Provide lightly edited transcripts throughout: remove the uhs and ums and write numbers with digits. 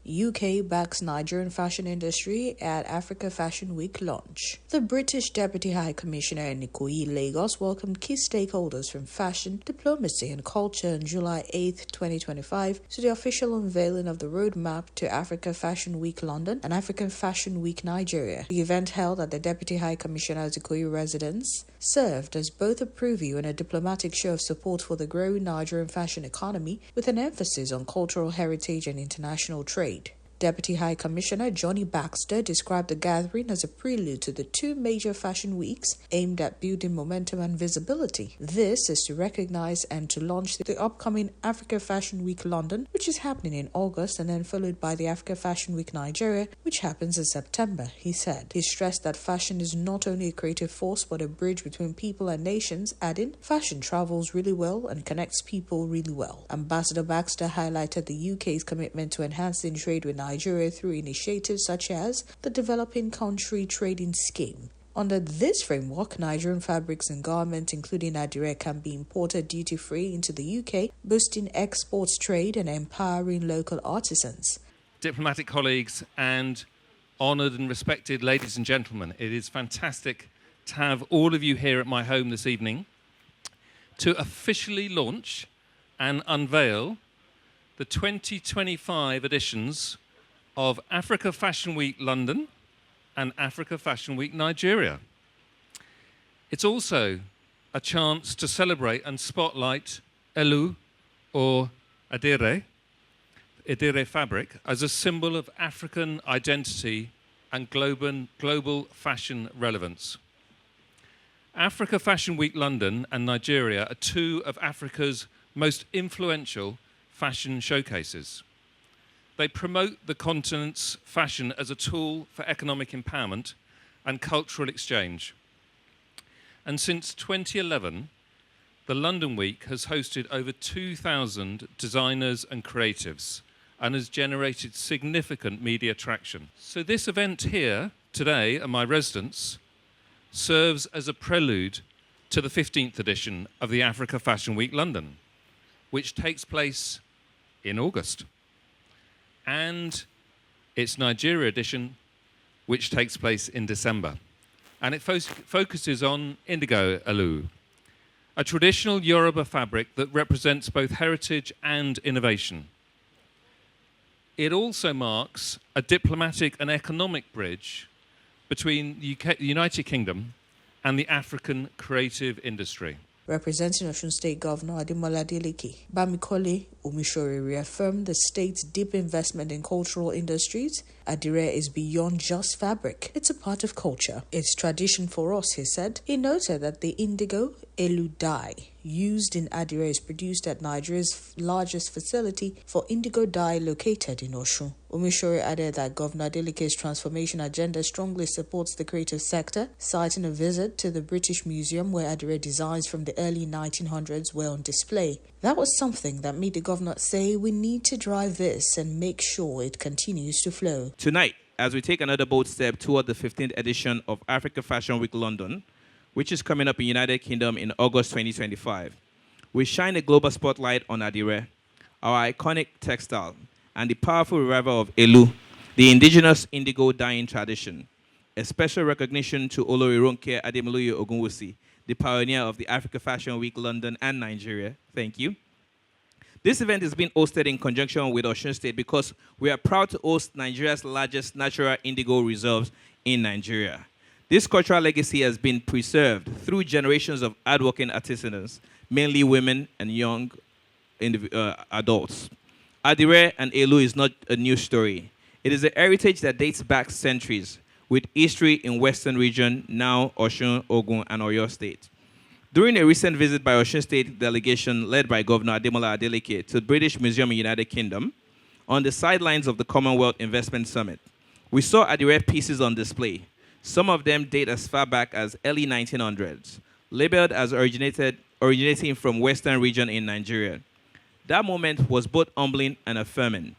UK backs Nigerian fashion industry at Africa Fashion Week launch. The British Deputy High Commissioner in Ikoyi, Lagos, welcomed key stakeholders from fashion, diplomacy and culture on July 8, 2025 to the official unveiling of the roadmap to Africa Fashion Week London and African Fashion Week Nigeria. The event held at the Deputy High Commissioner's Ikoyi residence served as both a preview and a diplomatic show of support for the growing Nigerian fashion economy with an emphasis on cultural heritage and international trade. Deputy High Commissioner Jonny Baxter described the gathering as a prelude to the two major fashion weeks aimed at building momentum and visibility. This is to recognize and to launch the upcoming Africa Fashion Week London, which is happening in August, and then followed by the Africa Fashion Week Nigeria, which happens in September, he said. He stressed that fashion is not only a creative force but a bridge between people and nations, adding, fashion travels really well and connects people really well. Ambassador Baxter highlighted the UK's commitment to enhancing trade with Nigeria through initiatives such as the Developing Country Trading Scheme. Under this framework, Nigerian fabrics and garments, including Adire, can be imported duty-free into the UK, boosting exports trade and empowering local artisans. Diplomatic colleagues and honoured and respected ladies and gentlemen, it is fantastic to have all of you here at my home this evening to officially launch and unveil the 2025 editions of Africa Fashion Week London and Africa Fashion Week Nigeria. It's also a chance to celebrate and spotlight Elu or Adire fabric as a symbol of African identity and global fashion relevance. Africa Fashion Week London and Nigeria are two of Africa's most influential fashion showcases. They promote the continent's fashion as a tool for economic empowerment and cultural exchange. And since 2011, the London Week has hosted over 2,000 designers and creatives and has generated significant media traction. So this event here today at my residence serves as a prelude to the 15th edition of the Africa Fashion Week London, which takes place in August, and its Nigeria edition, which takes place in December. And it focuses on indigo elu, a traditional Yoruba fabric that represents both heritage and innovation. It also marks a diplomatic and economic bridge between the United Kingdom and the African creative industry. Representing Osun State Governor Adebajo, Bamikole Omishore reaffirmed the state's deep investment in cultural industries. Adire is beyond just fabric. It's a part of culture. It's tradition for us, he said. He noted that the indigo elu dye used in Adire is produced at Nigeria's largest facility for indigo dye located in Osun. Omishore added that Governor Adelike's transformation agenda strongly supports the creative sector, citing a visit to the British Museum where Adire designs from the early 1900s were on display. That was something that made the governor say we need to drive this and make sure it continues to flow. Tonight, as we take another bold step toward the 15th edition of Africa Fashion Week London, which is coming up in the United Kingdom in August 2025, we shine a global spotlight on Adire, our iconic textile, and the powerful revival of Elu, the indigenous indigo dyeing tradition. A special recognition to Olori Ronke Ademiluyi-Ogunwusi, the pioneer of the Africa Fashion Week London and Nigeria. Thank you. This event is being hosted in conjunction with Osun State because we are proud to host Nigeria's largest natural indigo reserves in Nigeria. This cultural legacy has been preserved through generations of hardworking artisans, mainly women and young adults. Adire and Elu is not a new story. It is a heritage that dates back centuries, with history in Western region, now Osun, Ogun, and Oyo State. During a recent visit by Osun State delegation led by Governor Ademola Adeleke to the British Museum in the United Kingdom, on the sidelines of the Commonwealth Investment Summit, we saw Adire pieces on display. Some of them date as far back as early 1900s, labeled as originating from Western region in Nigeria. That moment was both humbling and affirming.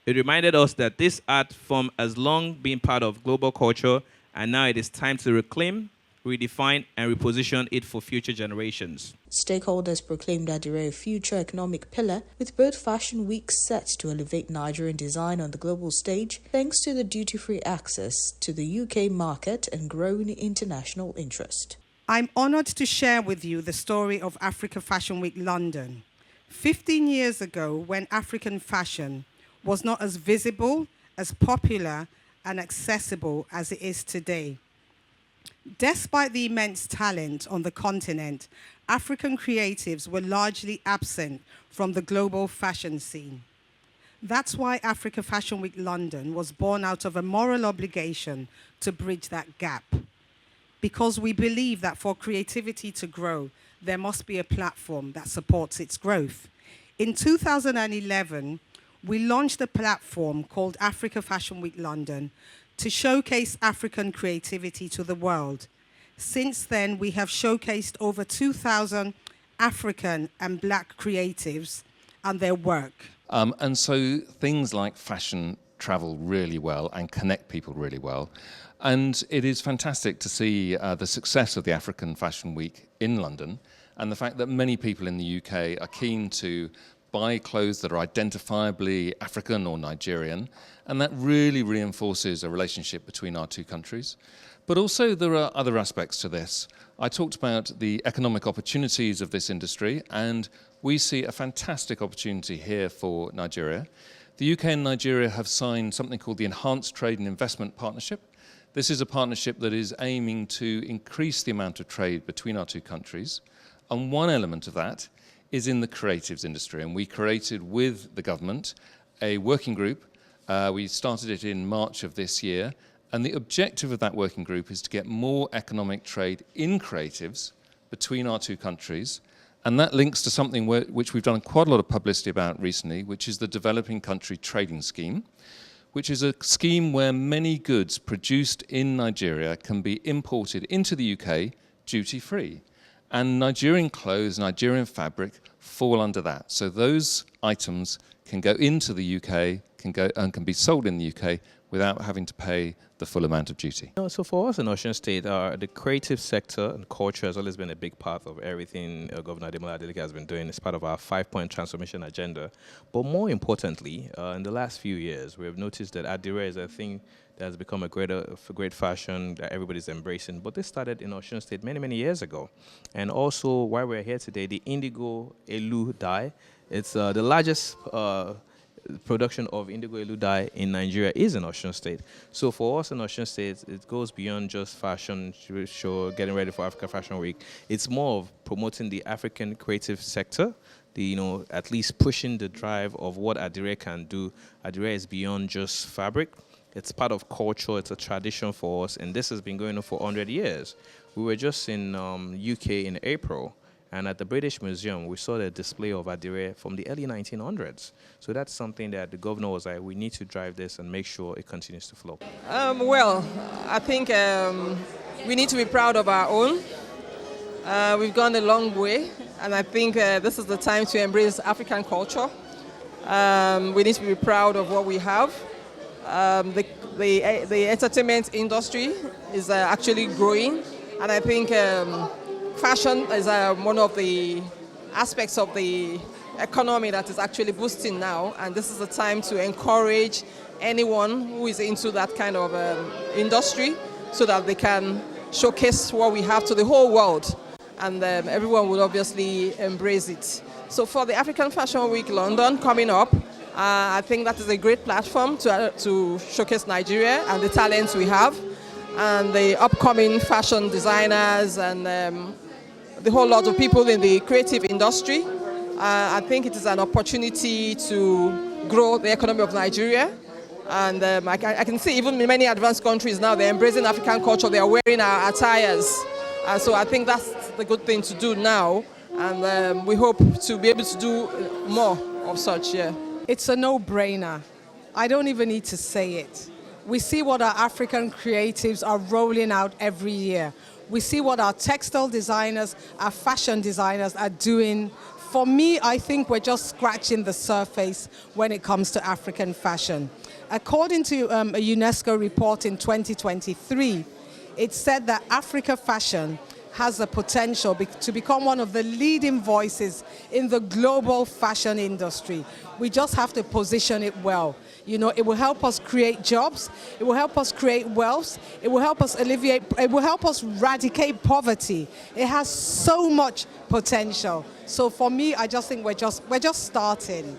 It reminded us that this art form has long been part of global culture, and now it is time to reclaim redefine, and reposition it for future generations. Stakeholders proclaimed Adire a future economic pillar, with both fashion weeks set to elevate Nigerian design on the global stage thanks to the duty-free access to the UK market and growing international interest. I'm honoured to share with you the story of Africa Fashion Week London. 15 years ago, when African fashion was not as visible, as popular, and accessible as it is today. Despite the immense talent on the continent, African creatives were largely absent from the global fashion scene. That's why Africa Fashion Week London was born out of a moral obligation to bridge that gap. Because we believe that for creativity to grow, there must be a platform that supports its growth. In 2011, we launched a platform called Africa Fashion Week London to showcase African creativity to the world. Since then, we have showcased over 2,000 African and Black creatives and their work. And so things like fashion travel really well and connect people really well. And it is fantastic to see the success of the African Fashion Week in London and the fact that many people in the UK are keen to buy clothes that are identifiably African or Nigerian, and that really reinforces a relationship between our two countries. But also there are other aspects to this. I talked about the economic opportunities of this industry, and we see a fantastic opportunity here for Nigeria. The UK and Nigeria have signed something called the Enhanced Trade and Investment Partnership. This is a partnership that is aiming to increase the amount of trade between our two countries, and one element of that is in the creatives industry, and we created with the government a working group. We started it in March of this year, and the objective of that working group is to get more economic trade in creatives between our two countries, and that links to something which we've done quite a lot of publicity about recently, which is the Developing Country Trading Scheme, which is a scheme where many goods produced in Nigeria can be imported into the UK duty-free. And Nigerian clothes, Nigerian fabric fall under that. So those items can go into the UK, can be sold in the UK without having to pay the full amount of duty. So for us in Osun State, the creative sector and culture has always been a big part of everything Governor Ademiluyi-Ogunwusi has been doing. It's part of our 5-point transformation agenda. But more importantly, in the last few years, we have noticed that Adire is a thing that has become a great fashion that everybody's embracing. But this started in Osun State many, many years ago. And also, while we're here today, the indigo elu dye, it's the largest production of indigo elu dye in Nigeria is in Osun State. So for us in Osun State, it goes beyond just fashion show, getting ready for Africa Fashion Week. It's more of promoting the African creative sector, at least pushing the drive of what Adire can do. Adire is beyond just fabric. It's part of culture, it's a tradition for us, and this has been going on for 100 years. We were just in UK in April, and at the British Museum, we saw the display of Adire from the early 1900s. So that's something that the governor was like, we need to drive this and make sure it continues to flow. Well, I think we need to be proud of our own. We've gone a long way, and I think this is the time to embrace African culture. We need to be proud of what we have. The entertainment industry is actually growing, and I think fashion is one of the aspects of the economy that is actually boosting now, and this is the time to encourage anyone who is into that kind of industry so that they can showcase what we have to the whole world, and everyone will obviously embrace it. So for the African Fashion Week London coming up, I think that is a great platform to showcase Nigeria and the talents we have, and the upcoming fashion designers and the whole lot of people in the creative industry. I think it is an opportunity to grow the economy of Nigeria. And I can see even in many advanced countries now, they're embracing African culture, they are wearing our attires. So I think that's the good thing to do now. And we hope to be able to do more of such, yeah. It's a no-brainer. I don't even need to say it. We see what our African creatives are rolling out every year. We see what our textile designers, our fashion designers are doing. For me, I think we're just scratching the surface when it comes to African fashion. According to a UNESCO report in 2023, it said that Africa fashion has the potential to become one of the leading voices in the global fashion industry. We just have to position it well. You know, it will help us create jobs, it will help us create wealth, it will help us it will help us eradicate poverty. It has so much potential. So for me, I just think we're just starting.